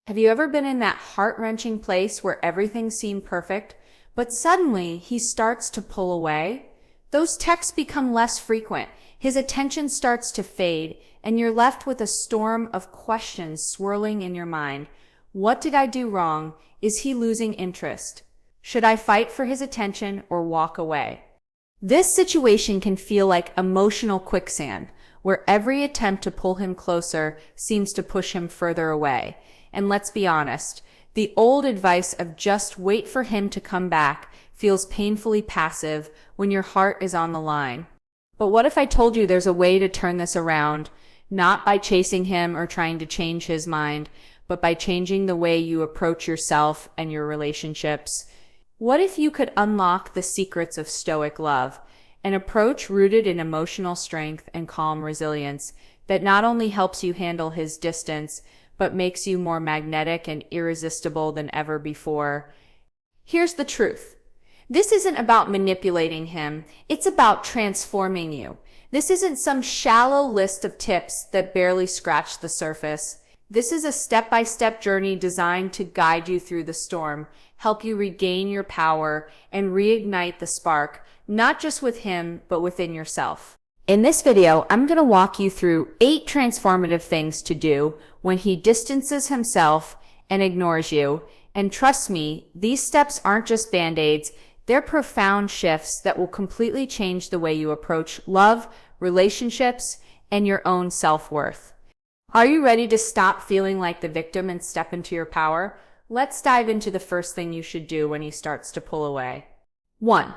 Have you ever been in that heart-wrenching place where everything seemed perfect, but suddenly he starts to pull away? Those texts become less frequent, his attention starts to fade, and you're left with a storm of questions swirling in your mind. What did I do wrong? Is he losing interest? Should I fight for his attention or walk away? This situation can feel like emotional quicksand, where every attempt to pull him closer seems to push him further away. And let's be honest, the old advice of just wait for him to come back feels painfully passive when your heart is on the line. But what if I told you there's a way to turn this around, not by chasing him or trying to change his mind, but by changing the way you approach yourself and your relationships? What if you could unlock the secrets of stoic love, an approach rooted in emotional strength and calm resilience that not only helps you handle his distance, but makes you more magnetic and irresistible than ever before? Here's the truth. This isn't about manipulating him, it's about transforming you. This isn't some shallow list of tips that barely scratch the surface. This is a step-by-step journey designed to guide you through the storm, help you regain your power, and reignite the spark, not just with him, but within yourself. In this video, I'm going to walk you through 8 transformative things to do when he distances himself and ignores you. And trust me, these steps aren't just band-aids, they're profound shifts that will completely change the way you approach love, relationships, and your own self-worth. Are you ready to stop feeling like the victim and step into your power? Let's dive into the first thing you should do when he starts to pull away. 1.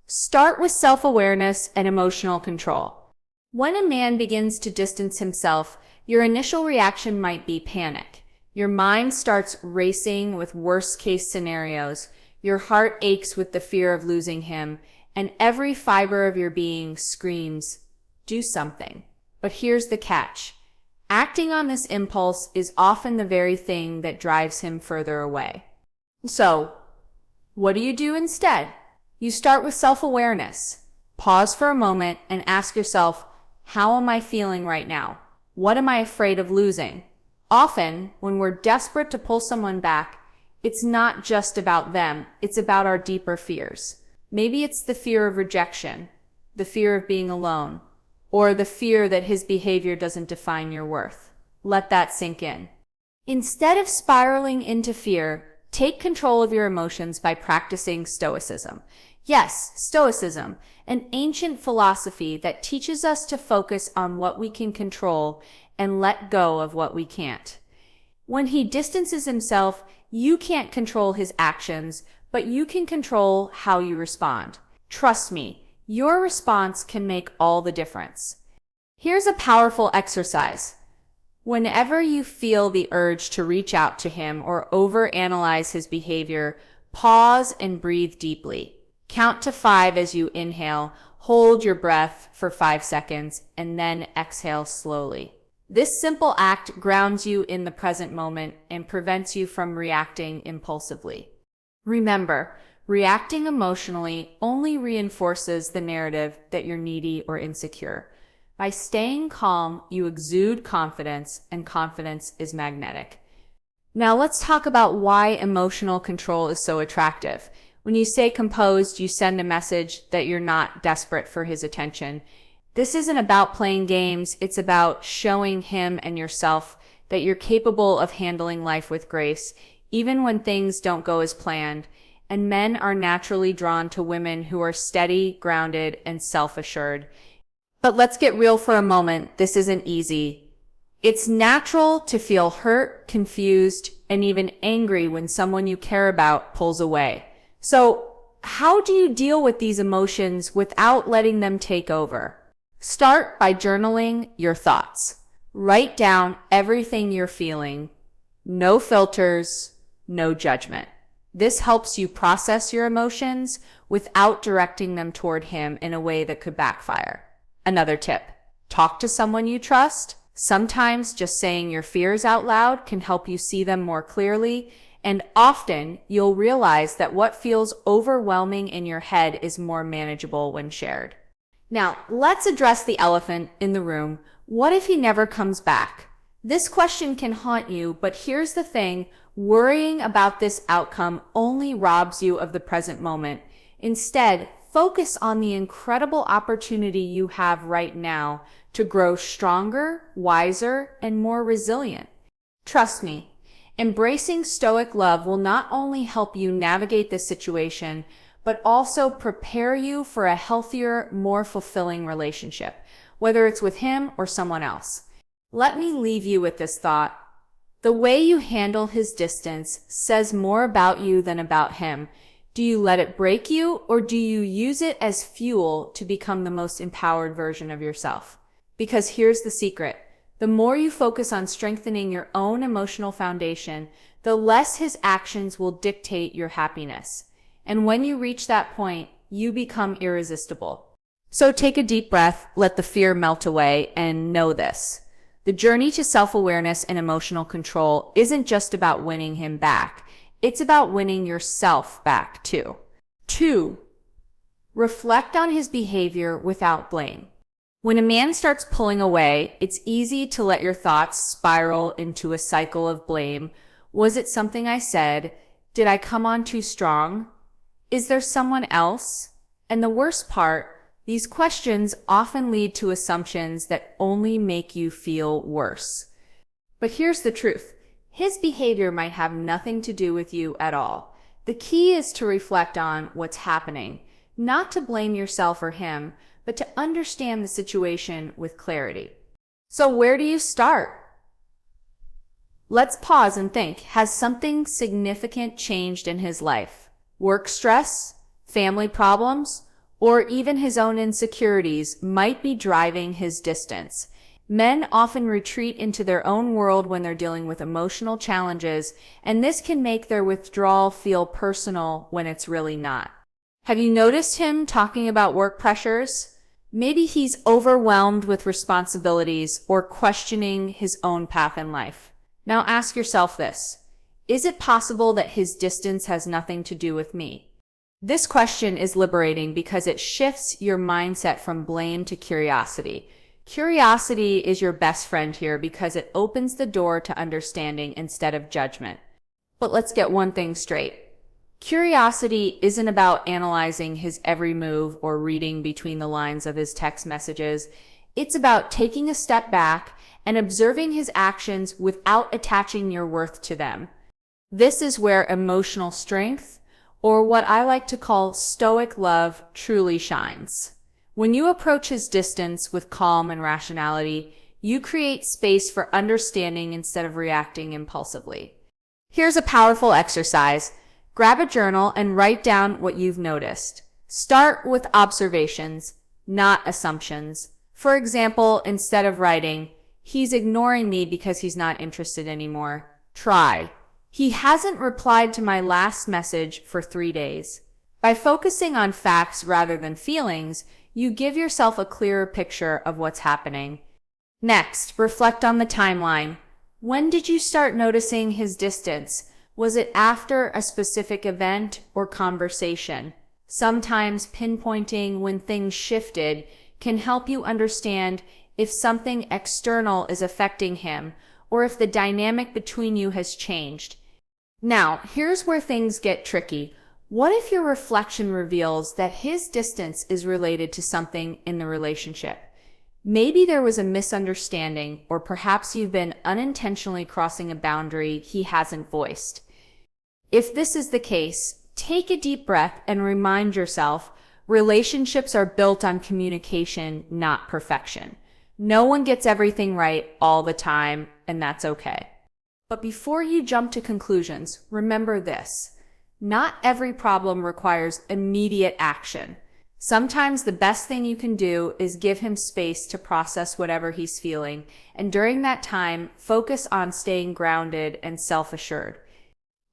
Start with self-awareness and emotional control. When a man begins to distance himself, your initial reaction might be panic. Your mind starts racing with worst-case scenarios. Your heart aches with the fear of losing him, and every fiber of your being screams, do something. But here's the catch. Acting on this impulse is often the very thing that drives him further away. So, what do you do instead? You start with self-awareness. Pause for a moment and ask yourself, how am I feeling right now? What am I afraid of losing? Often, when we're desperate to pull someone back, it's not just about them, it's about our deeper fears. Maybe it's the fear of rejection, the fear of being alone, or the fear that his behavior doesn't define your worth. Let that sink in. Instead of spiraling into fear, take control of your emotions by practicing stoicism. Yes, stoicism, an ancient philosophy that teaches us to focus on what we can control and let go of what we can't. When he distances himself, you can't control his actions, but you can control how you respond. Trust me, your response can make all the difference. Here's a powerful exercise. Whenever you feel the urge to reach out to him or overanalyze his behavior, pause and breathe deeply. Count to 5 as you inhale, hold your breath for 5 seconds, and then exhale slowly. This simple act grounds you in the present moment and prevents you from reacting impulsively. Remember, reacting emotionally only reinforces the narrative that you're needy or insecure. By staying calm, you exude confidence, and confidence is magnetic. Now let's talk about why emotional control is so attractive. When you stay composed, you send a message that you're not desperate for his attention. This isn't about playing games, it's about showing him and yourself that you're capable of handling life with grace, even when things don't go as planned. And men are naturally drawn to women who are steady, grounded, and self-assured. But let's get real for a moment. This isn't easy. It's natural to feel hurt, confused, and even angry when someone you care about pulls away. So, how do you deal with these emotions without letting them take over? Start by journaling your thoughts. Write down everything you're feeling. No filters, no judgment. This helps you process your emotions without directing them toward him in a way that could backfire. Another tip, talk to someone you trust. Sometimes just saying your fears out loud can help you see them more clearly, and often you'll realize that what feels overwhelming in your head is more manageable when shared. Now, let's address the elephant in the room. What if he never comes back? This question can haunt you, but here's the thing, worrying about this outcome only robs you of the present moment. Instead, focus on the incredible opportunity you have right now to grow stronger, wiser, and more resilient. Trust me, embracing stoic love will not only help you navigate this situation, but also prepare you for a healthier, more fulfilling relationship, whether it's with him or someone else. Let me leave you with this thought. The way you handle his distance says more about you than about him. Do you let it break you, or do you use it as fuel to become the most empowered version of yourself? Because here's the secret. The more you focus on strengthening your own emotional foundation, the less his actions will dictate your happiness. And when you reach that point, you become irresistible. So take a deep breath, let the fear melt away, and know this. The journey to self-awareness and emotional control isn't just about winning him back. It's about winning yourself back too. 2. Reflect on his behavior without blame. When a man starts pulling away, it's easy to let your thoughts spiral into a cycle of blame. Was it something I said? Did I come on too strong? Is there someone else? And the worst part, these questions often lead to assumptions that only make you feel worse. But here's the truth. His behavior might have nothing to do with you at all. The key is to reflect on what's happening, not to blame yourself or him, but to understand the situation with clarity. So where do you start? Let's pause and think. Has something significant changed in his life? Work stress, family problems, or even his own insecurities might be driving his distance. Men often retreat into their own world when they're dealing with emotional challenges, and this can make their withdrawal feel personal when it's really not. Have you noticed him talking about work pressures? Maybe he's overwhelmed with responsibilities or questioning his own path in life. Now ask yourself this. Is it possible that his distance has nothing to do with me? This question is liberating because it shifts your mindset from blame to curiosity. Curiosity is your best friend here because it opens the door to understanding instead of judgment. But let's get one thing straight. Curiosity isn't about analyzing his every move or reading between the lines of his text messages. It's about taking a step back and observing his actions without attaching your worth to them. This is where emotional strength, or what I like to call stoic love, truly shines. When you approach his distance with calm and rationality, you create space for understanding instead of reacting impulsively. Here's a powerful exercise. Grab a journal and write down what you've noticed. Start with observations, not assumptions. For example, instead of writing, "He's ignoring me because he's not interested anymore," try, "He hasn't replied to my last message for 3 days." By focusing on facts rather than feelings, you give yourself a clearer picture of what's happening. Next, reflect on the timeline. When did you start noticing his distance? Was it after a specific event or conversation? Sometimes pinpointing when things shifted can help you understand if something external is affecting him or if the dynamic between you has changed. Now, here's where things get tricky. What if your reflection reveals that his distance is related to something in the relationship? Maybe there was a misunderstanding, or perhaps you've been unintentionally crossing a boundary he hasn't voiced. If this is the case, take a deep breath and remind yourself, relationships are built on communication, not perfection. No one gets everything right all the time, and that's okay. But before you jump to conclusions, remember this. Not every problem requires immediate action. Sometimes the best thing you can do is give him space to process whatever he's feeling, and during that time, focus on staying grounded and self-assured.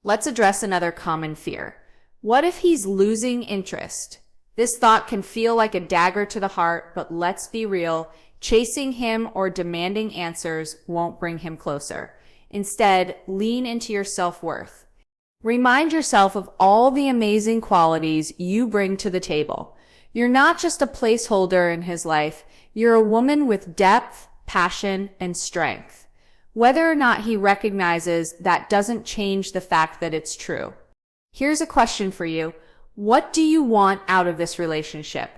Let's address another common fear. What if he's losing interest? This thought can feel like a dagger to the heart, but let's be real, chasing him or demanding answers won't bring him closer. Instead, lean into your self-worth. Remind yourself of all the amazing qualities you bring to the table. You're not just a placeholder in his life, you're a woman with depth, passion, and strength. Whether or not he recognizes that doesn't change the fact that it's true. Here's a question for you. What do you want out of this relationship?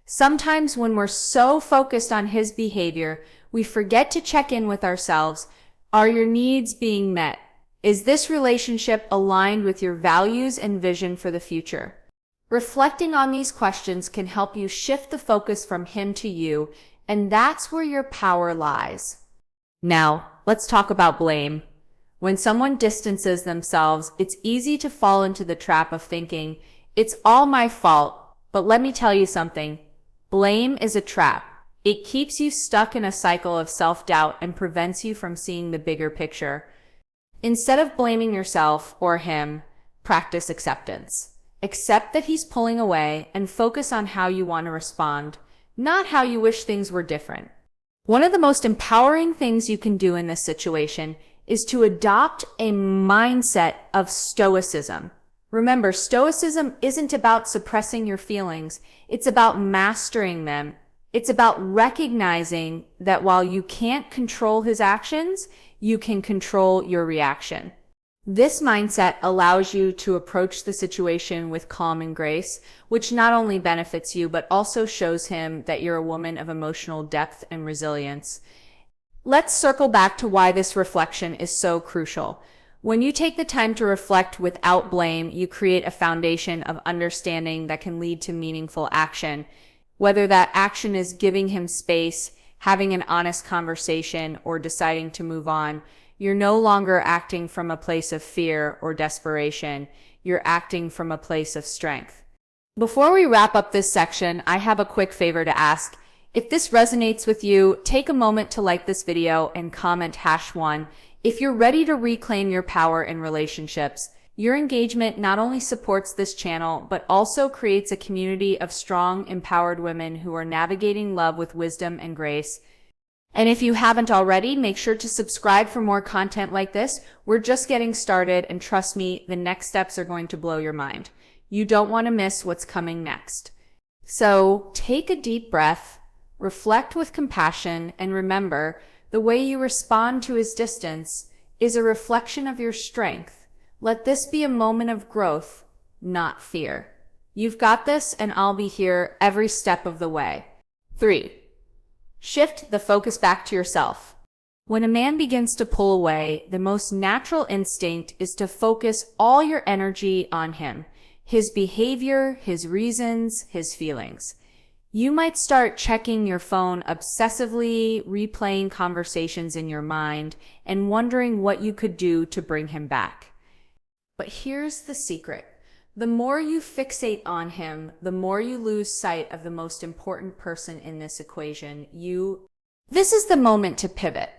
Sometimes when we're so focused on his behavior, we forget to check in with ourselves. Are your needs being met? Is this relationship aligned with your values and vision for the future? Reflecting on these questions can help you shift the focus from him to you, and that's where your power lies. Now, let's talk about blame. When someone distances themselves, it's easy to fall into the trap of thinking, it's all my fault. But let me tell you something. Blame is a trap. It keeps you stuck in a cycle of self-doubt and prevents you from seeing the bigger picture. Instead of blaming yourself or him, practice acceptance. Accept that he's pulling away and focus on how you want to respond, not how you wish things were different. One of the most empowering things you can do in this situation is to adopt a mindset of stoicism. Remember, stoicism isn't about suppressing your feelings. It's about mastering them. It's about recognizing that while you can't control his actions, you can control your reaction. This mindset allows you to approach the situation with calm and grace, which not only benefits you, but also shows him that you're a woman of emotional depth and resilience. Let's circle back to why this reflection is so crucial. When you take the time to reflect without blame, you create a foundation of understanding that can lead to meaningful action. Whether that action is giving him space, having an honest conversation, or deciding to move on, you're no longer acting from a place of fear or desperation. You're acting from a place of strength. Before we wrap up this section, I have a quick favor to ask. If this resonates with you, take a moment to like this video and comment #1. If you're ready to reclaim your power in relationships, your engagement not only supports this channel, but also creates a community of strong, empowered women who are navigating love with wisdom and grace. And if you haven't already, make sure to subscribe for more content like this. We're just getting started, and trust me, the next steps are going to blow your mind. You don't want to miss what's coming next. So take a deep breath, reflect with compassion, and remember, the way you respond to his distance is a reflection of your strength. Let this be a moment of growth, not fear. You've got this, and I'll be here every step of the way. 3. Shift the focus back to yourself. When a man begins to pull away, the most natural instinct is to focus all your energy on him, his behavior, his reasons, his feelings. You might start checking your phone obsessively, replaying conversations in your mind, and wondering what you could do to bring him back. But here's the secret. The more you fixate on him, the more you lose sight of the most important person in this equation, you. This is the moment to pivot.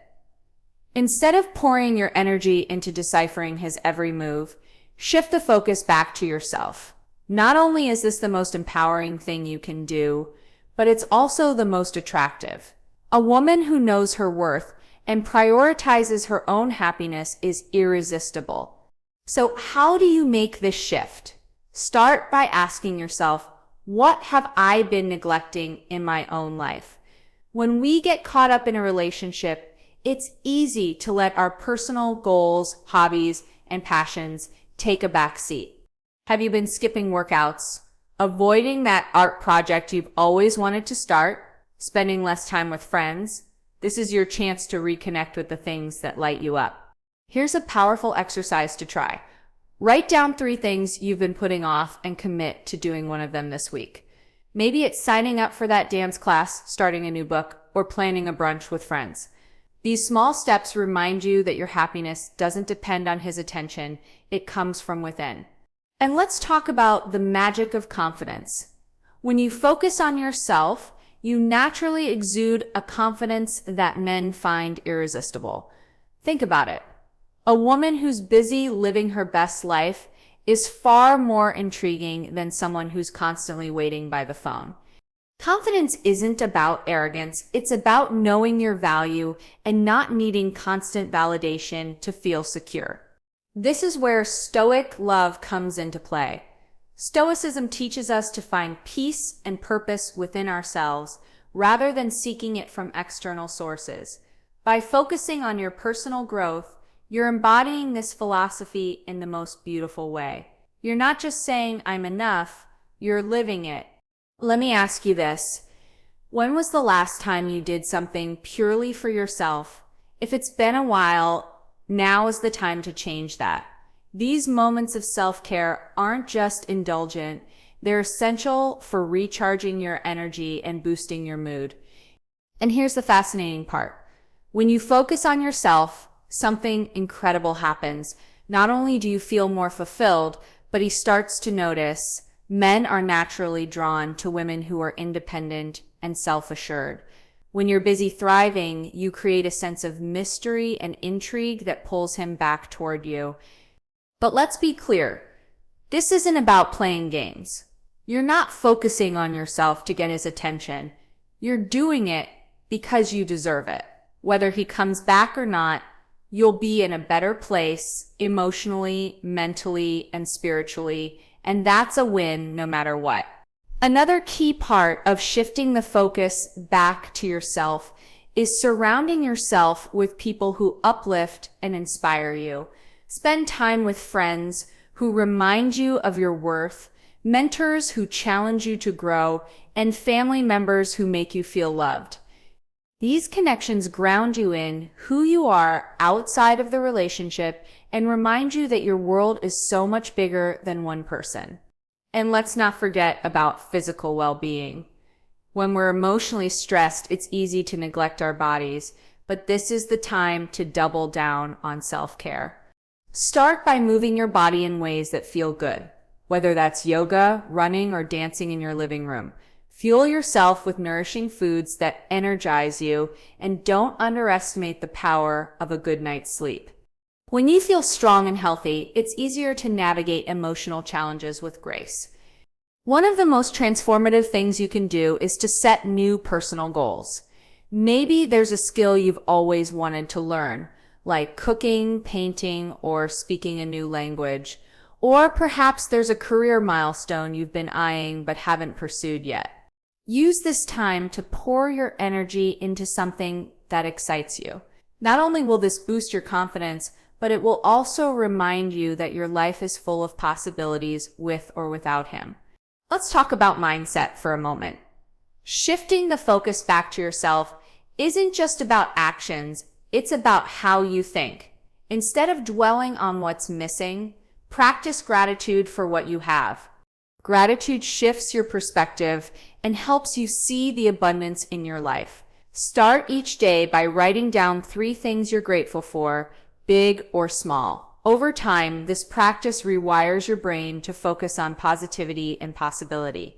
Instead of pouring your energy into deciphering his every move, shift the focus back to yourself. Not only is this the most empowering thing you can do, but it's also the most attractive. A woman who knows her worth and prioritizes her own happiness is irresistible. So how do you make this shift? Start by asking yourself, what have I been neglecting in my own life? When we get caught up in a relationship, it's easy to let our personal goals, hobbies, and passions take a back seat. Have you been skipping workouts, avoiding that art project you've always wanted to start, spending less time with friends? This is your chance to reconnect with the things that light you up. Here's a powerful exercise to try. Write down 3 things you've been putting off and commit to doing one of them this week. Maybe it's signing up for that dance class, starting a new book, or planning a brunch with friends. These small steps remind you that your happiness doesn't depend on his attention, it comes from within. And let's talk about the magic of confidence. When you focus on yourself, you naturally exude a confidence that men find irresistible. Think about it. A woman who's busy living her best life is far more intriguing than someone who's constantly waiting by the phone. Confidence isn't about arrogance, it's about knowing your value and not needing constant validation to feel secure. This is where stoic love comes into play. Stoicism teaches us to find peace and purpose within ourselves rather than seeking it from external sources. By focusing on your personal growth, you're embodying this philosophy in the most beautiful way. You're not just saying, I'm enough, you're living it. Let me ask you this. When was the last time you did something purely for yourself? If it's been a while, now is the time to change that. These moments of self-care aren't just indulgent, they're essential for recharging your energy and boosting your mood. And here's the fascinating part. When you focus on yourself, something incredible happens. Not only do you feel more fulfilled, but he starts to notice men are naturally drawn to women who are independent and self-assured. When you're busy thriving, you create a sense of mystery and intrigue that pulls him back toward you. But let's be clear, this isn't about playing games. You're not focusing on yourself to get his attention. You're doing it because you deserve it. Whether he comes back or not, you'll be in a better place emotionally, mentally, and spiritually, and that's a win no matter what. Another key part of shifting the focus back to yourself is surrounding yourself with people who uplift and inspire you. Spend time with friends who remind you of your worth, mentors who challenge you to grow, and family members who make you feel loved. These connections ground you in who you are outside of the relationship and remind you that your world is so much bigger than one person. And let's not forget about physical well-being. When we're emotionally stressed, it's easy to neglect our bodies, but this is the time to double down on self-care. Start by moving your body in ways that feel good, whether that's yoga, running, or dancing in your living room. Fuel yourself with nourishing foods that energize you, and don't underestimate the power of a good night's sleep. When you feel strong and healthy, it's easier to navigate emotional challenges with grace. One of the most transformative things you can do is to set new personal goals. Maybe there's a skill you've always wanted to learn, like cooking, painting, or speaking a new language. Or perhaps there's a career milestone you've been eyeing but haven't pursued yet. Use this time to pour your energy into something that excites you. Not only will this boost your confidence, but it will also remind you that your life is full of possibilities with or without him. Let's talk about mindset for a moment. Shifting the focus back to yourself isn't just about actions, it's about how you think. Instead of dwelling on what's missing, practice gratitude for what you have. Gratitude shifts your perspective and helps you see the abundance in your life. Start each day by writing down 3 things you're grateful for, big or small. Over time, this practice rewires your brain to focus on positivity and possibility.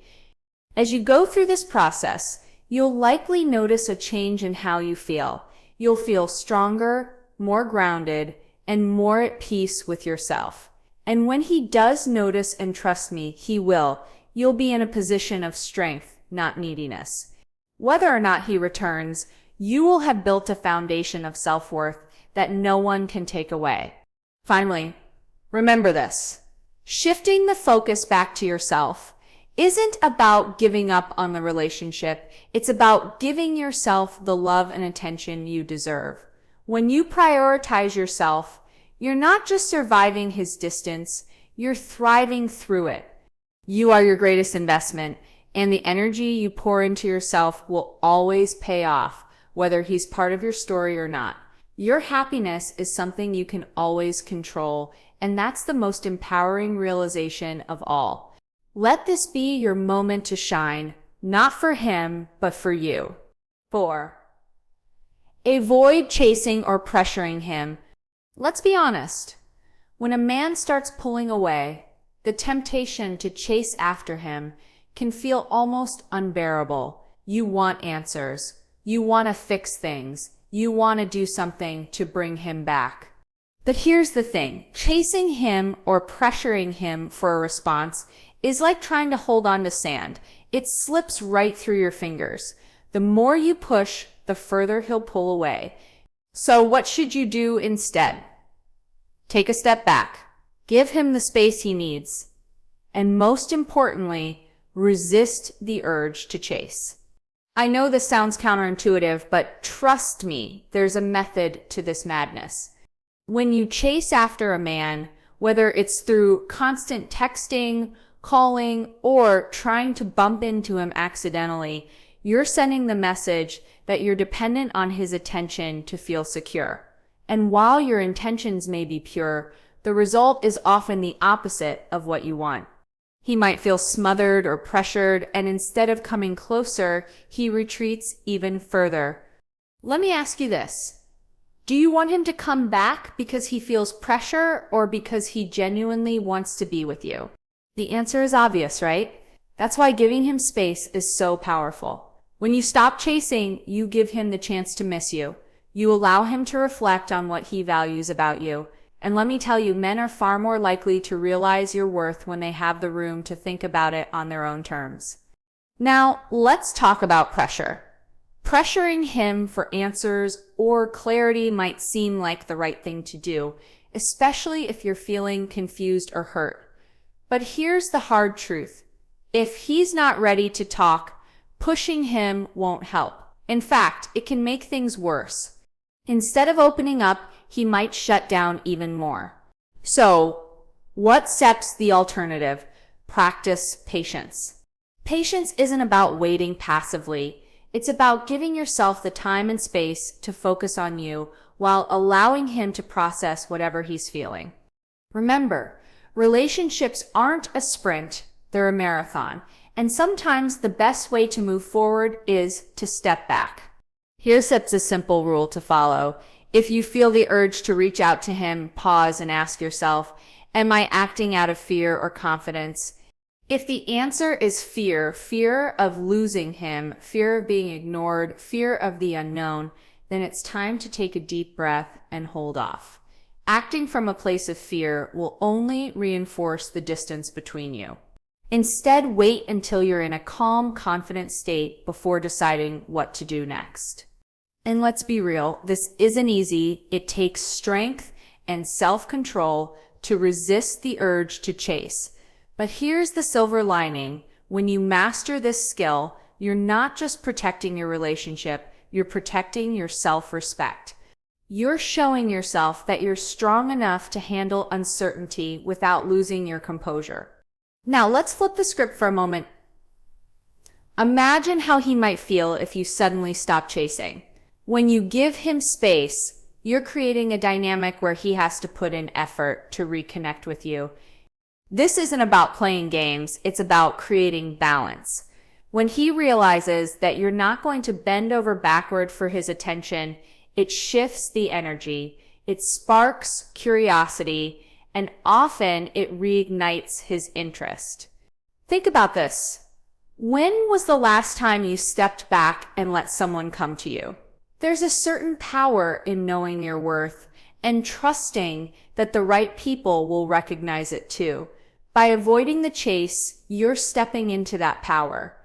As you go through this process, you'll likely notice a change in how you feel. You'll feel stronger, more grounded, and more at peace with yourself. And when he does notice, and trust me, he will, you'll be in a position of strength, not neediness. Whether or not he returns, you will have built a foundation of self-worth that no one can take away. Finally, remember this. Shifting the focus back to yourself isn't about giving up on the relationship. It's about giving yourself the love and attention you deserve. When you prioritize yourself, you're not just surviving his distance, you're thriving through it. You are your greatest investment, and the energy you pour into yourself will always pay off, whether he's part of your story or not. Your happiness is something you can always control, and that's the most empowering realization of all. Let this be your moment to shine, not for him, but for you. 4. Avoid chasing or pressuring him. Let's be honest. When a man starts pulling away, the temptation to chase after him can feel almost unbearable. You want answers. You want to fix things. You want to do something to bring him back. But here's the thing. Chasing him or pressuring him for a response is like trying to hold on to sand. It slips right through your fingers. The more you push, the further he'll pull away. So what should you do instead? Take a step back. Give him the space he needs. And most importantly, resist the urge to chase. I know this sounds counterintuitive, but trust me, there's a method to this madness. When you chase after a man, whether it's through constant texting, calling, or trying to bump into him accidentally, you're sending the message that you're dependent on his attention to feel secure. And while your intentions may be pure, the result is often the opposite of what you want. He might feel smothered or pressured, and instead of coming closer, he retreats even further. Let me ask you this. Do you want him to come back because he feels pressure or because he genuinely wants to be with you? The answer is obvious, right? That's why giving him space is so powerful. When you stop chasing, you give him the chance to miss you. You allow him to reflect on what he values about you. And let me tell you, men are far more likely to realize your worth when they have the room to think about it on their own terms. Now, let's talk about pressure. Pressuring him for answers or clarity might seem like the right thing to do, especially if you're feeling confused or hurt. But here's the hard truth. If he's not ready to talk, pushing him won't help. In fact, it can make things worse. Instead of opening up, he might shut down even more. So, what steps the alternative? Practice patience. Patience isn't about waiting passively. It's about giving yourself the time and space to focus on you while allowing him to process whatever he's feeling. Remember, relationships aren't a sprint, they're a marathon. And sometimes the best way to move forward is to step back. Here's a simple rule to follow. If you feel the urge to reach out to him, pause and ask yourself, am I acting out of fear or confidence? If the answer is fear, fear of losing him, fear of being ignored, fear of the unknown, then it's time to take a deep breath and hold off. Acting from a place of fear will only reinforce the distance between you. Instead, wait until you're in a calm, confident state before deciding what to do next. And let's be real, this isn't easy. It takes strength and self-control to resist the urge to chase. But here's the silver lining. When you master this skill, you're not just protecting your relationship, you're protecting your self-respect. You're showing yourself that you're strong enough to handle uncertainty without losing your composure. Now let's flip the script for a moment. Imagine how he might feel if you suddenly stop chasing. When you give him space, you're creating a dynamic where he has to put in effort to reconnect with you. This isn't about playing games, it's about creating balance. When he realizes that you're not going to bend over backward for his attention, it shifts the energy, it sparks curiosity, and often it reignites his interest. Think about this. When was the last time you stepped back and let someone come to you? There's a certain power in knowing your worth and trusting that the right people will recognize it too. By avoiding the chase, you're stepping into that power.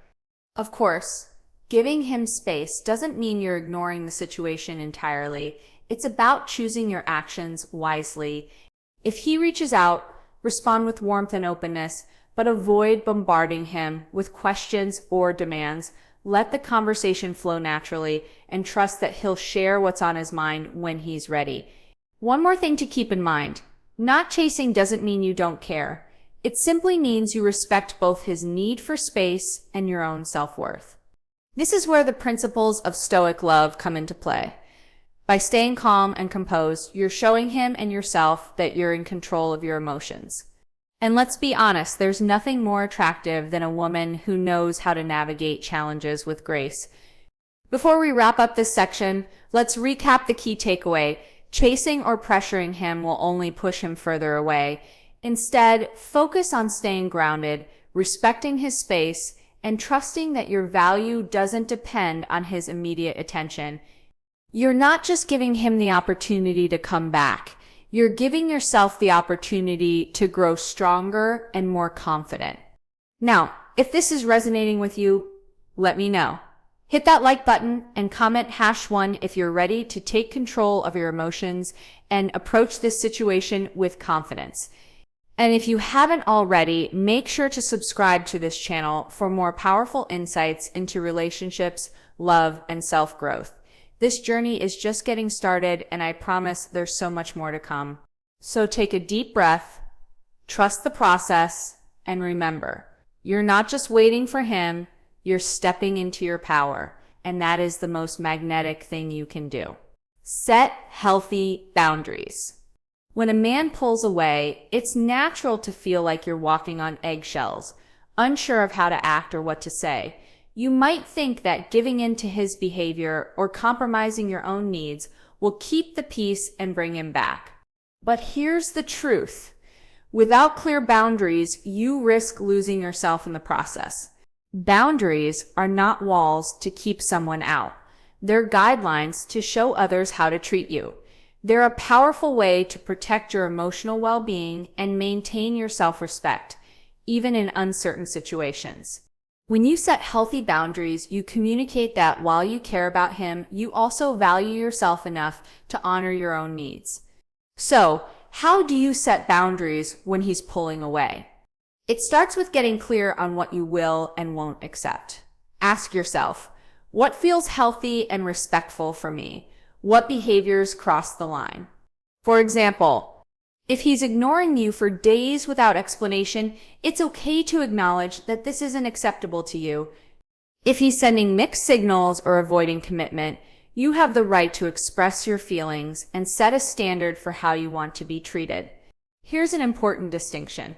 Of course, giving him space doesn't mean you're ignoring the situation entirely. It's about choosing your actions wisely. If he reaches out, respond with warmth and openness, but avoid bombarding him with questions or demands. Let the conversation flow naturally and trust that he'll share what's on his mind when he's ready. One more thing to keep in mind. Not chasing doesn't mean you don't care. It simply means you respect both his need for space and your own self-worth. This is where the principles of stoic love come into play. By staying calm and composed, you're showing him and yourself that you're in control of your emotions. And let's be honest, there's nothing more attractive than a woman who knows how to navigate challenges with grace. Before we wrap up this section, let's recap the key takeaway. Chasing or pressuring him will only push him further away. Instead, focus on staying grounded, respecting his space, and trusting that your value doesn't depend on his immediate attention. You're not just giving him the opportunity to come back. You're giving yourself the opportunity to grow stronger and more confident. Now, if this is resonating with you, let me know. Hit that like button and comment #1 if you're ready to take control of your emotions and approach this situation with confidence. And if you haven't already, make sure to subscribe to this channel for more powerful insights into relationships, love, and self-growth. This journey is just getting started, and I promise there's so much more to come. So take a deep breath, trust the process, and remember, you're not just waiting for him, you're stepping into your power, and that is the most magnetic thing you can do. Set healthy boundaries. When a man pulls away, it's natural to feel like you're walking on eggshells, unsure of how to act or what to say. You might think that giving in to his behavior or compromising your own needs will keep the peace and bring him back. But here's the truth. Without clear boundaries, you risk losing yourself in the process. Boundaries are not walls to keep someone out. They're guidelines to show others how to treat you. They're a powerful way to protect your emotional well-being and maintain your self-respect, even in uncertain situations. When you set healthy boundaries, you communicate that while you care about him, you also value yourself enough to honor your own needs. So, how do you set boundaries when he's pulling away? It starts with getting clear on what you will and won't accept. Ask yourself, what feels healthy and respectful for me? What behaviors cross the line? For example, if he's ignoring you for days without explanation, it's okay to acknowledge that this isn't acceptable to you. If he's sending mixed signals or avoiding commitment, you have the right to express your feelings and set a standard for how you want to be treated. Here's an important distinction.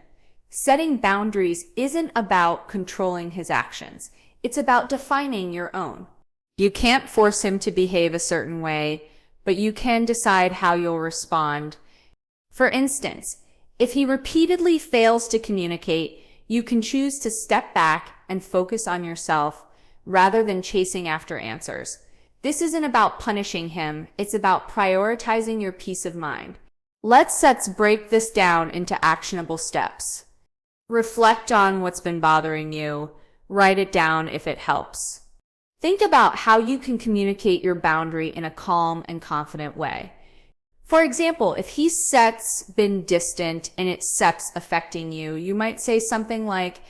Setting boundaries isn't about controlling his actions. It's about defining your own. You can't force him to behave a certain way, but you can decide how you'll respond. For instance, if he repeatedly fails to communicate, you can choose to step back and focus on yourself rather than chasing after answers. This isn't about punishing him, it's about prioritizing your peace of mind. Let's break this down into actionable steps. Reflect on what's been bothering you. Write it down if it helps. Think about how you can communicate your boundary in a calm and confident way. For example, if he's been distant and it's affecting you, you might say something like,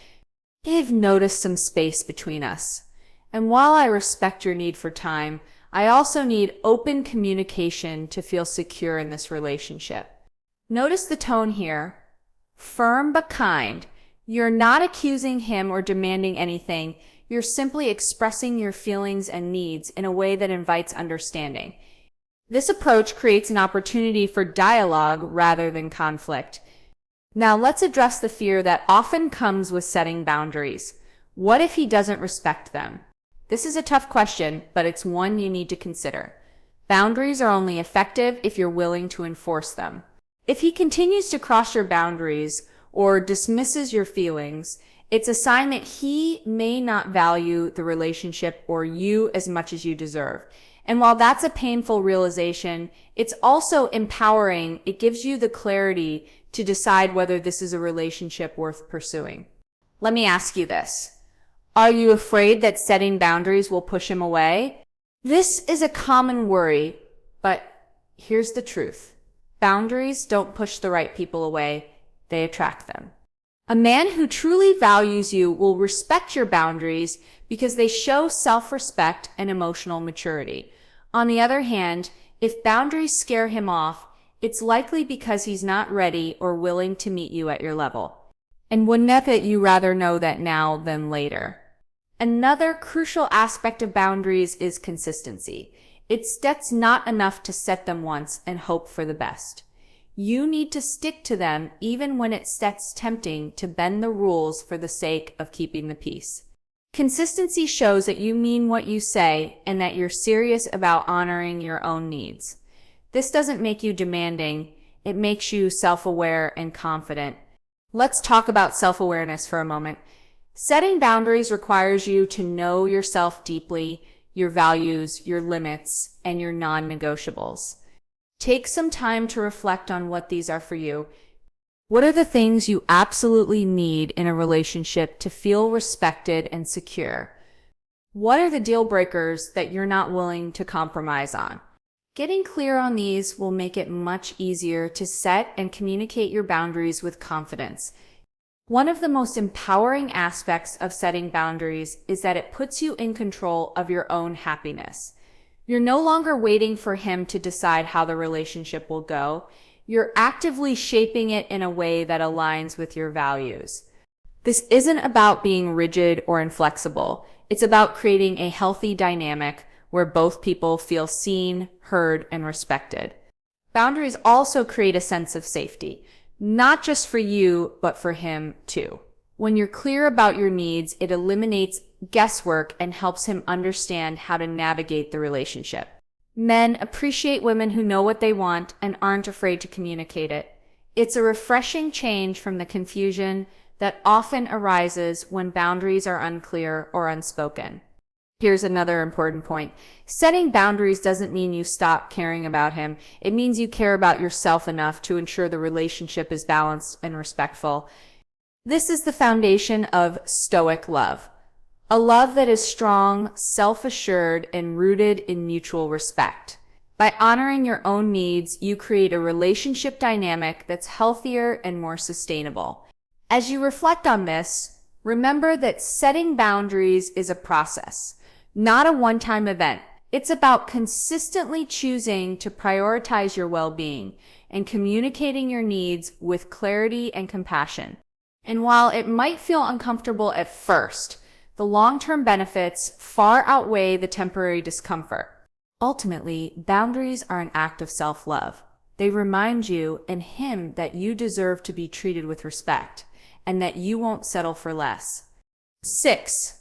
I've noticed some space between us. And while I respect your need for time, I also need open communication to feel secure in this relationship. Notice the tone here. Firm but kind. You're not accusing him or demanding anything. You're simply expressing your feelings and needs in a way that invites understanding. This approach creates an opportunity for dialogue rather than conflict. Now let's address the fear that often comes with setting boundaries. What if he doesn't respect them? This is a tough question, but it's one you need to consider. Boundaries are only effective if you're willing to enforce them. If he continues to cross your boundaries or dismisses your feelings, it's a sign that he may not value the relationship or you as much as you deserve. And while that's a painful realization, it's also empowering. It gives you the clarity to decide whether this is a relationship worth pursuing. Let me ask you this. Are you afraid that setting boundaries will push him away? This is a common worry, but here's the truth. Boundaries don't push the right people away, they attract them. A man who truly values you will respect your boundaries because they show self-respect and emotional maturity. On the other hand, if boundaries scare him off, it's likely because he's not ready or willing to meet you at your level. And wouldn't you rather know that now than later? Another crucial aspect of boundaries is consistency. That's not enough to set them once and hope for the best. You need to stick to them even when it's tempting to bend the rules for the sake of keeping the peace. Consistency shows that you mean what you say and that you're serious about honoring your own needs. This doesn't make you demanding, it makes you self-aware and confident. Let's talk about self-awareness for a moment. Setting boundaries requires you to know yourself deeply, your values, your limits, and your non-negotiables. Take some time to reflect on what these are for you. What are the things you absolutely need in a relationship to feel respected and secure? What are the deal breakers that you're not willing to compromise on? Getting clear on these will make it much easier to set and communicate your boundaries with confidence. One of the most empowering aspects of setting boundaries is that it puts you in control of your own happiness. You're no longer waiting for him to decide how the relationship will go. You're actively shaping it in a way that aligns with your values. This isn't about being rigid or inflexible. It's about creating a healthy dynamic where both people feel seen, heard, and respected. Boundaries also create a sense of safety, not just for you, but for him too. When you're clear about your needs, it eliminates guesswork and helps him understand how to navigate the relationship. Men appreciate women who know what they want and aren't afraid to communicate it. It's a refreshing change from the confusion that often arises when boundaries are unclear or unspoken. Here's another important point. Setting boundaries doesn't mean you stop caring about him. It means you care about yourself enough to ensure the relationship is balanced and respectful. This is the foundation of stoic love. A love that is strong, self-assured, and rooted in mutual respect. By honoring your own needs, you create a relationship dynamic that's healthier and more sustainable. As you reflect on this, remember that setting boundaries is a process, not a one-time event. It's about consistently choosing to prioritize your well-being and communicating your needs with clarity and compassion. And while it might feel uncomfortable at first, the long-term benefits far outweigh the temporary discomfort. Ultimately, boundaries are an act of self-love. They remind you and him that you deserve to be treated with respect and that you won't settle for less. 6.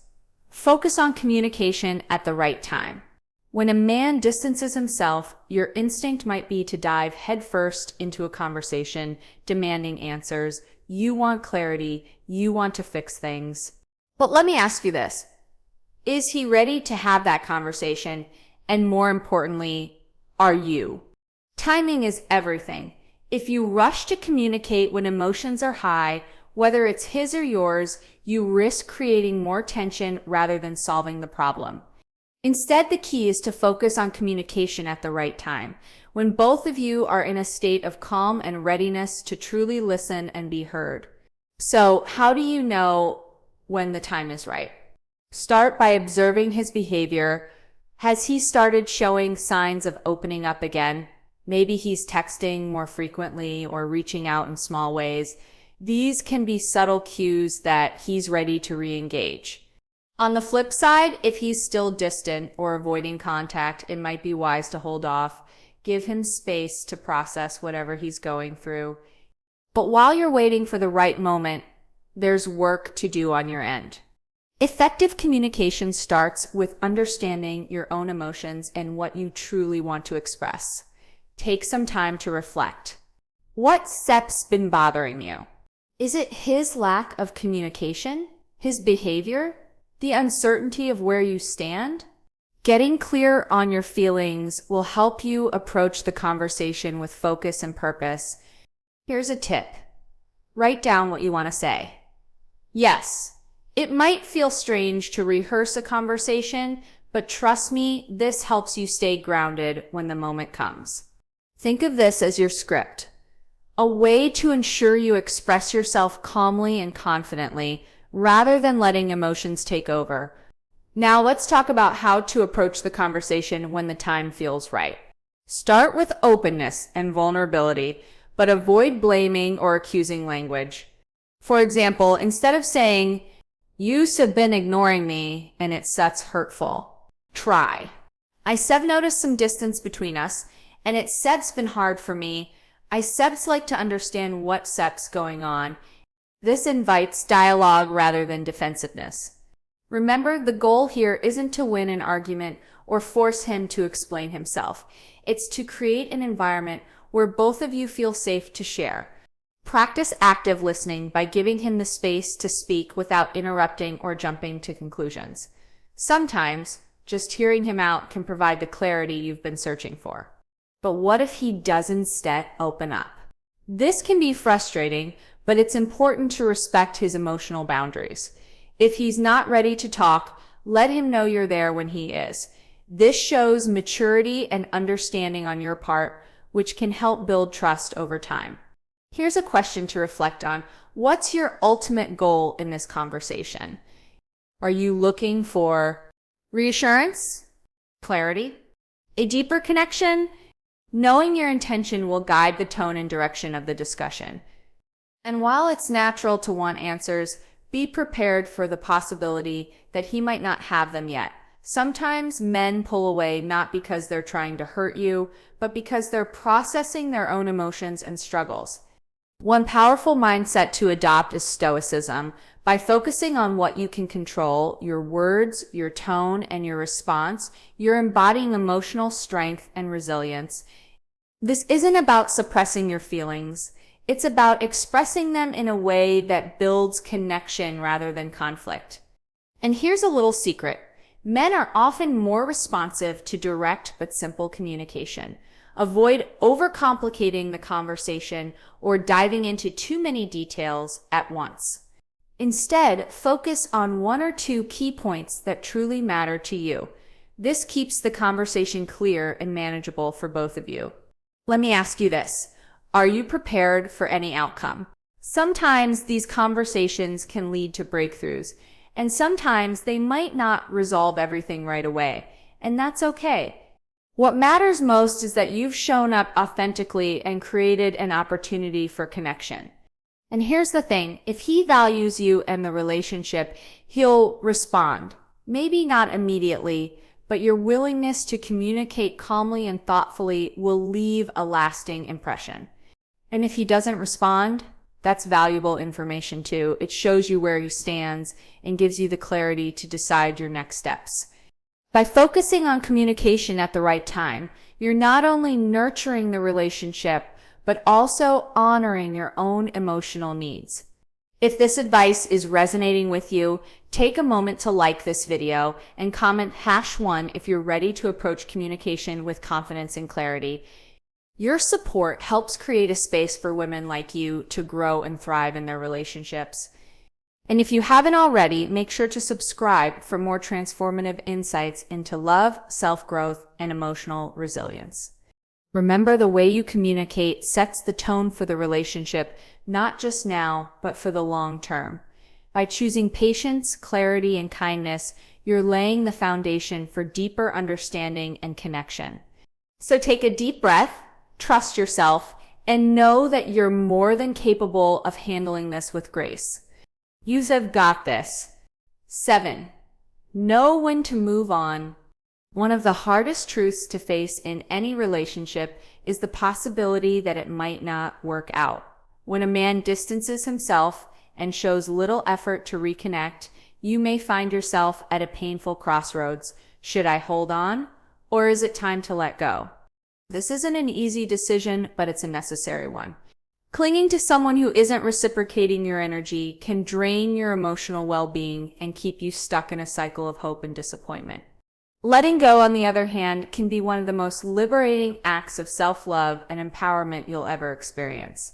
Focus on communication at the right time. When a man distances himself, your instinct might be to dive headfirst into a conversation, demanding answers. You want clarity. You want to fix things. But let me ask you this. Is he ready to have that conversation? And more importantly, are you? Timing is everything. If you rush to communicate when emotions are high, whether it's his or yours, you risk creating more tension rather than solving the problem. Instead, the key is to focus on communication at the right time, when both of you are in a state of calm and readiness to truly listen and be heard. So, how do you know when the time is right? Start by observing his behavior. Has he started showing signs of opening up again? Maybe he's texting more frequently or reaching out in small ways. These can be subtle cues that he's ready to re-engage. On the flip side, if he's still distant or avoiding contact, it might be wise to hold off. Give him space to process whatever he's going through. But while you're waiting for the right moment, there's work to do on your end. Effective communication starts with understanding your own emotions and what you truly want to express. Take some time to reflect. What step's been bothering you? Is it his lack of communication? His behavior? The uncertainty of where you stand? Getting clear on your feelings will help you approach the conversation with focus and purpose. Here's a tip. Write down what you want to say. Yes, it might feel strange to rehearse a conversation, but trust me, this helps you stay grounded when the moment comes. Think of this as your script, a way to ensure you express yourself calmly and confidently rather than letting emotions take over. Now let's talk about how to approach the conversation when the time feels right. Start with openness and vulnerability, but avoid blaming or accusing language. For example, instead of saying, "You've been ignoring me and that's hurtful," try, "I've noticed some distance between us and it's been hard for me. I'd like to understand what's going on." This invites dialogue rather than defensiveness. Remember, the goal here isn't to win an argument or force him to explain himself. It's to create an environment where both of you feel safe to share. Practice active listening by giving him the space to speak without interrupting or jumping to conclusions. Sometimes, just hearing him out can provide the clarity you've been searching for. But what if he does instead open up? This can be frustrating, but it's important to respect his emotional boundaries. If he's not ready to talk, let him know you're there when he is. This shows maturity and understanding on your part, which can help build trust over time. Here's a question to reflect on. What's your ultimate goal in this conversation? Are you looking for reassurance, clarity, a deeper connection? Knowing your intention will guide the tone and direction of the discussion. And while it's natural to want answers, be prepared for the possibility that he might not have them yet. Sometimes men pull away not because they're trying to hurt you, but because they're processing their own emotions and struggles. One powerful mindset to adopt is stoicism. By focusing on what you can control, your words, your tone, and your response, you're embodying emotional strength and resilience. This isn't about suppressing your feelings. It's about expressing them in a way that builds connection rather than conflict. And here's a little secret. Men are often more responsive to direct but simple communication. Avoid overcomplicating the conversation or diving into too many details at once. Instead, focus on one or two key points that truly matter to you. This keeps the conversation clear and manageable for both of you. Let me ask you this. Are you prepared for any outcome? Sometimes these conversations can lead to breakthroughs, and sometimes they might not resolve everything right away, and that's okay. What matters most is that you've shown up authentically and created an opportunity for connection. And here's the thing, if he values you and the relationship, he'll respond. Maybe not immediately, but your willingness to communicate calmly and thoughtfully will leave a lasting impression. And if he doesn't respond, that's valuable information too. It shows you where he stands and gives you the clarity to decide your next steps. By focusing on communication at the right time, you're not only nurturing the relationship, but also honoring your own emotional needs. If this advice is resonating with you, take a moment to like this video and comment #1 if you're ready to approach communication with confidence and clarity. Your support helps create a space for women like you to grow and thrive in their relationships. And if you haven't already, make sure to subscribe for more transformative insights into love, self-growth, and emotional resilience. Remember, the way you communicate sets the tone for the relationship, not just now, but for the long term. By choosing patience, clarity, and kindness, you're laying the foundation for deeper understanding and connection. So take a deep breath, trust yourself, and know that you're more than capable of handling this with grace. You've got this. 7. Know when to move on. One of the hardest truths to face in any relationship is the possibility that it might not work out. When a man distances himself and shows little effort to reconnect, you may find yourself at a painful crossroads. Should I hold on, or is it time to let go? This isn't an easy decision, but it's a necessary one. Clinging to someone who isn't reciprocating your energy can drain your emotional well-being and keep you stuck in a cycle of hope and disappointment. Letting go, on the other hand, can be one of the most liberating acts of self-love and empowerment you'll ever experience.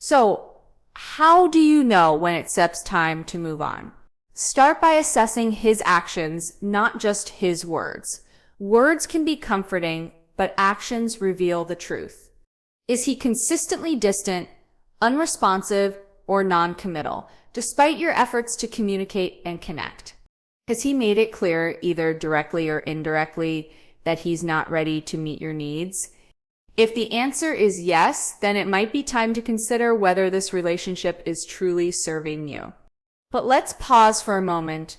So, how do you know when it's time to move on? Start by assessing his actions, not just his words. Words can be comforting, but actions reveal the truth. Is he consistently distant, unresponsive, or non-committal, despite your efforts to communicate and connect? Has he made it clear, either directly or indirectly, that he's not ready to meet your needs? If the answer is yes, then it might be time to consider whether this relationship is truly serving you. But let's pause for a moment.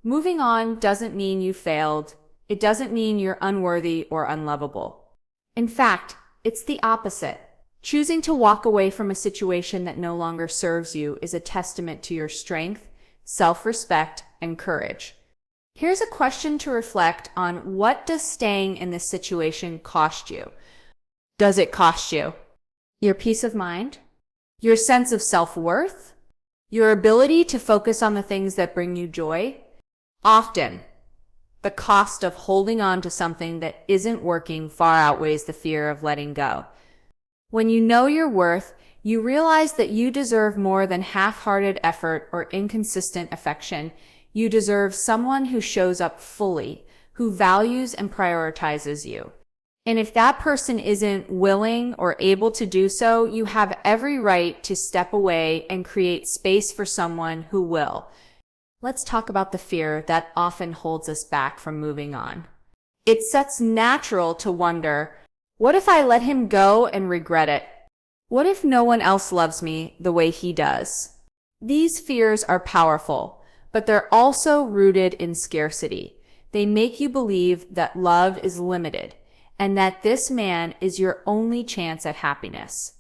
Moving on doesn't mean you failed. It doesn't mean you're unworthy or unlovable. In fact, it's the opposite. Choosing to walk away from a situation that no longer serves you is a testament to your strength, self-respect, and courage. Here's a question to reflect on. What does staying in this situation cost you? Does it cost you your peace of mind? Your sense of self-worth? Your ability to focus on the things that bring you joy? Often, the cost of holding on to something that isn't working far outweighs the fear of letting go. When you know your worth, you realize that you deserve more than half-hearted effort or inconsistent affection. You deserve someone who shows up fully, who values and prioritizes you. And if that person isn't willing or able to do so, you have every right to step away and create space for someone who will. Let's talk about the fear that often holds us back from moving on. It's natural to wonder, what if I let him go and regret it? What if no one else loves me the way he does? These fears are powerful, but they're also rooted in scarcity. They make you believe that love is limited and that this man is your only chance at happiness.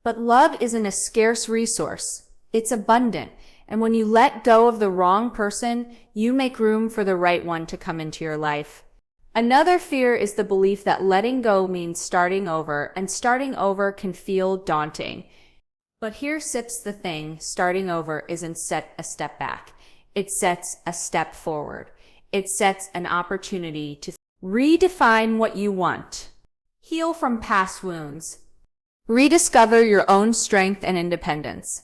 But love isn't a scarce resource. It's abundant. And when you let go of the wrong person, you make room for the right one to come into your life. Another fear is the belief that letting go means starting over, and starting over can feel daunting. But here sits the thing, starting over isn't set a step back. It sets a step forward. It sets an opportunity to redefine what you want, heal from past wounds, rediscover your own strength and independence.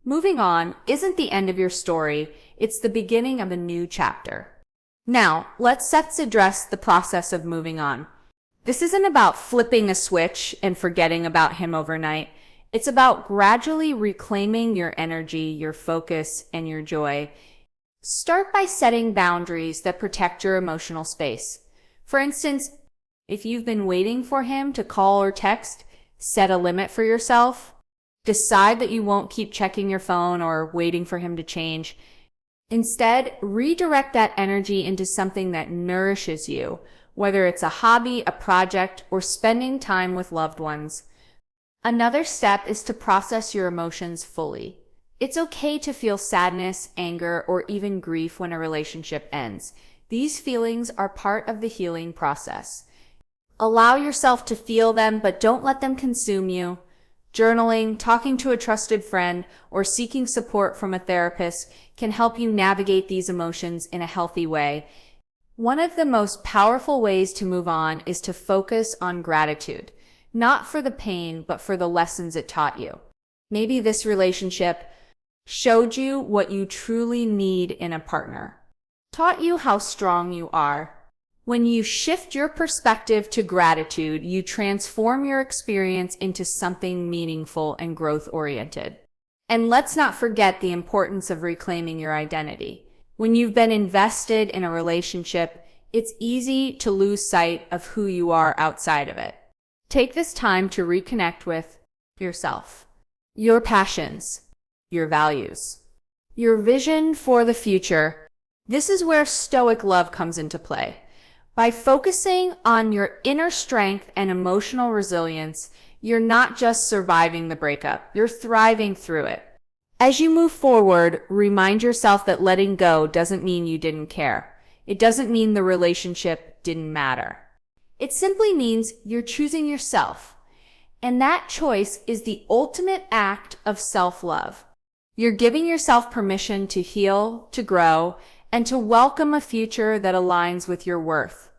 Moving on isn't the end of your story, it's the beginning of a new chapter. Now, let's address the process of moving on. This isn't about flipping a switch and forgetting about him overnight. It's about gradually reclaiming your energy, your focus, and your joy. Start by setting boundaries that protect your emotional space. For instance, if you've been waiting for him to call or text, set a limit for yourself. Decide that you won't keep checking your phone or waiting for him to change. Instead, redirect that energy into something that nourishes you, whether it's a hobby, a project, or spending time with loved ones. Another step is to process your emotions fully. It's okay to feel sadness, anger, or even grief when a relationship ends. These feelings are part of the healing process. Allow yourself to feel them, but don't let them consume you. Journaling, talking to a trusted friend, or seeking support from a therapist can help you navigate these emotions in a healthy way. One of the most powerful ways to move on is to focus on gratitude, not for the pain, but for the lessons it taught you. Maybe this relationship showed you what you truly need in a partner, taught you how strong you are. When you shift your perspective to gratitude, you transform your experience into something meaningful and growth-oriented. And let's not forget the importance of reclaiming your identity. When you've been invested in a relationship, it's easy to lose sight of who you are outside of it. Take this time to reconnect with yourself, your passions, your values, your vision for the future. This is where stoic love comes into play. By focusing on your inner strength and emotional resilience, you're not just surviving the breakup, you're thriving through it. As you move forward, remind yourself that letting go doesn't mean you didn't care. It doesn't mean the relationship didn't matter. It simply means you're choosing yourself. And that choice is the ultimate act of self-love. You're giving yourself permission to heal, to grow, and to welcome a future that aligns with your worth.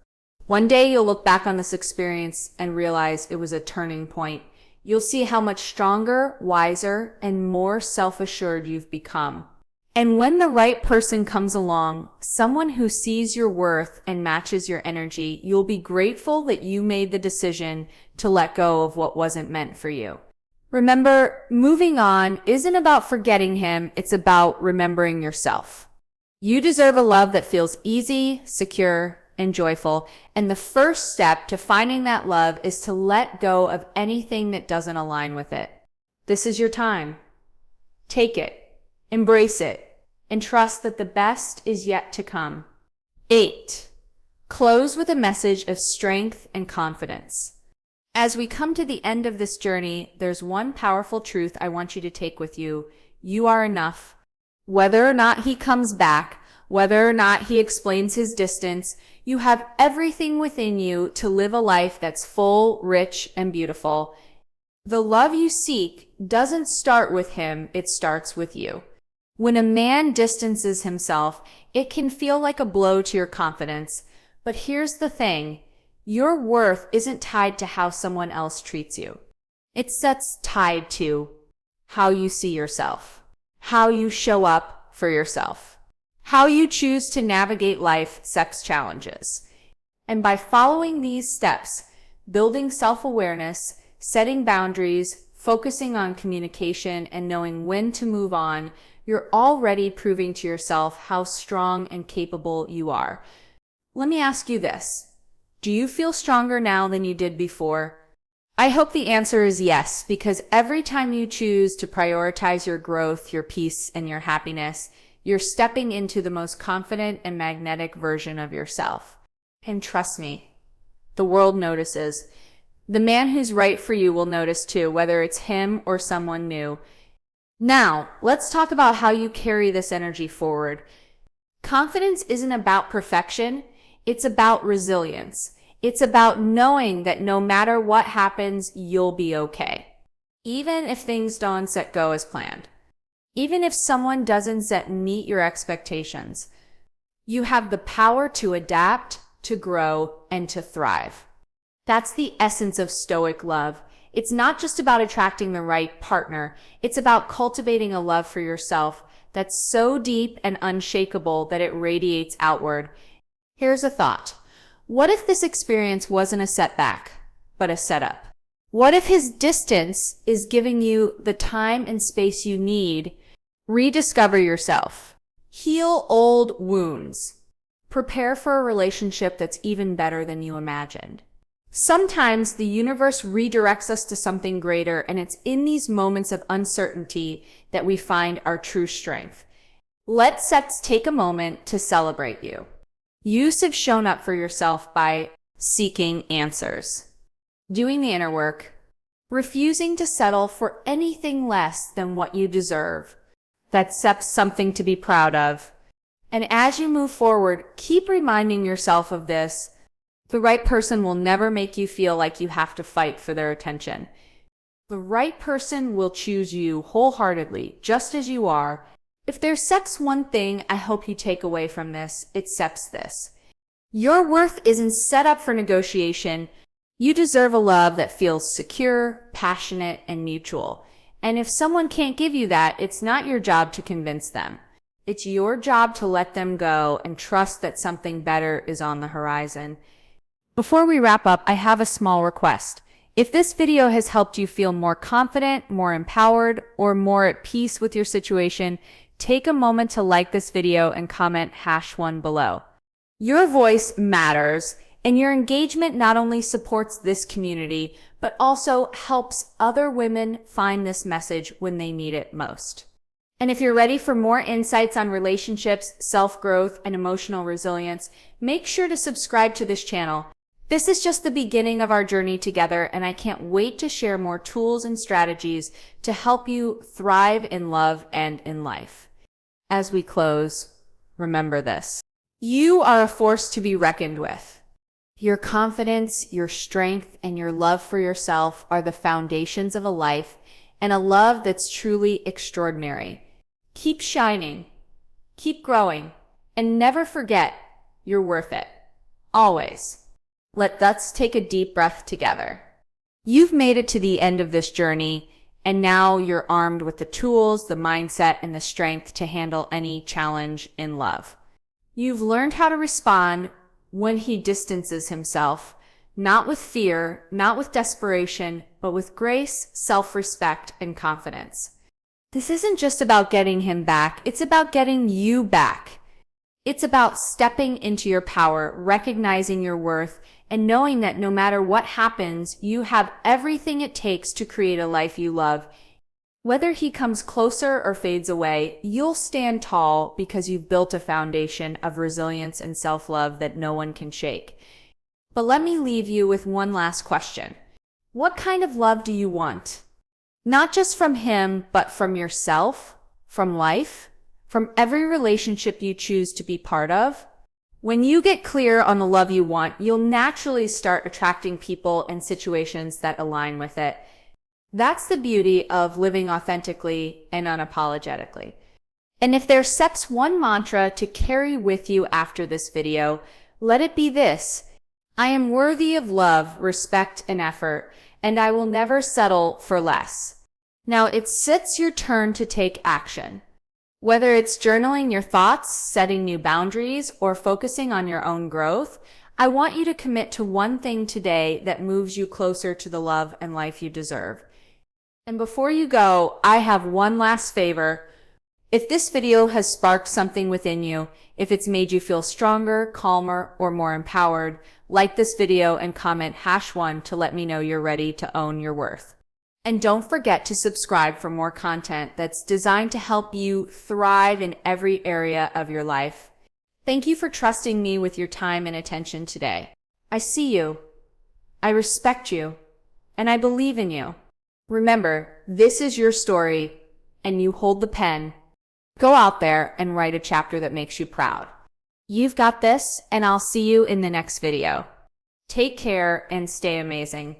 One day you'll look back on this experience and realize it was a turning point. You'll see how much stronger, wiser, and more self-assured you've become. And when the right person comes along, someone who sees your worth and matches your energy, you'll be grateful that you made the decision to let go of what wasn't meant for you. Remember, moving on isn't about forgetting him, it's about remembering yourself. You deserve a love that feels easy, secure, and joyful, and the first step to finding that love is to let go of anything that doesn't align with it. This is your time. Take it, embrace it, and trust that the best is yet to come. 8. Close with a message of strength and confidence. As we come to the end of this journey, there's one powerful truth I want you to take with you. You are enough. Whether or not he comes back, whether or not he explains his distance, you have everything within you to live a life that's full, rich, and beautiful. The love you seek doesn't start with him, it starts with you. When a man distances himself, it can feel like a blow to your confidence. But here's the thing, your worth isn't tied to how someone else treats you. It's tied to how you see yourself, how you show up for yourself, how you choose to navigate life's challenges. And by following these steps, building self-awareness, setting boundaries, focusing on communication, and knowing when to move on, you're already proving to yourself how strong and capable you are. Let me ask you this. Do you feel stronger now than you did before? I hope the answer is yes, because every time you choose to prioritize your growth, your peace, and your happiness, you're stepping into the most confident and magnetic version of yourself. And trust me, the world notices. The man who's right for you will notice too, whether it's him or someone new. Now, let's talk about how you carry this energy forward. Confidence isn't about perfection, it's about resilience. It's about knowing that no matter what happens, you'll be okay. Even if things don't go as planned. Even if someone doesn't meet your expectations. You have the power to adapt, to grow, and to thrive. That's the essence of stoic love. It's not just about attracting the right partner. It's about cultivating a love for yourself that's so deep and unshakable that it radiates outward. Here's a thought. What if this experience wasn't a setback, but a setup? What if his distance is giving you the time and space you need? Rediscover yourself. Heal old wounds. Prepare for a relationship that's even better than you imagined. Sometimes the universe redirects us to something greater, and it's in these moments of uncertainty that we find our true strength. Let's take a moment to celebrate you. You have shown up for yourself by seeking answers, doing the inner work, refusing to settle for anything less than what you deserve. That's something to be proud of. And as you move forward, keep reminding yourself of this. The right person will never make you feel like you have to fight for their attention. The right person will choose you wholeheartedly, just as you are. If there's one thing I hope you take away from this, it's this. Your worth isn't set up for negotiation. You deserve a love that feels secure, passionate, and mutual. And if someone can't give you that, it's not your job to convince them. It's your job to let them go and trust that something better is on the horizon. Before we wrap up, I have a small request. If this video has helped you feel more confident, more empowered, or more at peace with your situation, take a moment to like this video and comment #1 below. Your voice matters, and your engagement not only supports this community, but also helps other women find this message when they need it most. And if you're ready for more insights on relationships, self-growth, and emotional resilience, make sure to subscribe to this channel. This is just the beginning of our journey together, and I can't wait to share more tools and strategies to help you thrive in love and in life. As we close, remember this. You are a force to be reckoned with. Your confidence, your strength, and your love for yourself are the foundations of a life and a love that's truly extraordinary. Keep shining, keep growing, and never forget you're worth it. Always. Let's take a deep breath together. You've made it to the end of this journey, and now you're armed with the tools, the mindset, and the strength to handle any challenge in love. You've learned how to respond when he distances himself, not with fear, not with desperation, but with grace, self-respect, and confidence. This isn't just about getting him back, it's about getting you back. It's about stepping into your power, recognizing your worth, and knowing that no matter what happens, you have everything it takes to create a life you love. Whether he comes closer or fades away, you'll stand tall because you've built a foundation of resilience and self-love that no one can shake. But let me leave you with one last question. What kind of love do you want? Not just from him, but from yourself, from life, from every relationship you choose to be part of? When you get clear on the love you want, you'll naturally start attracting people and situations that align with it. That's the beauty of living authentically and unapologetically. And if there's one mantra to carry with you after this video, let it be this. I am worthy of love, respect, and effort, and I will never settle for less. Now it's your turn to take action. Whether it's journaling your thoughts, setting new boundaries, or focusing on your own growth, I want you to commit to one thing today that moves you closer to the love and life you deserve. And before you go, I have one last favor. If this video has sparked something within you, if it's made you feel stronger, calmer, or more empowered, like this video and comment #1 to let me know you're ready to own your worth. And don't forget to subscribe for more content that's designed to help you thrive in every area of your life. Thank you for trusting me with your time and attention today. I see you, I respect you, and I believe in you. Remember, this is your story, and you hold the pen. Go out there and write a chapter that makes you proud. You've got this, and I'll see you in the next video. Take care and stay amazing.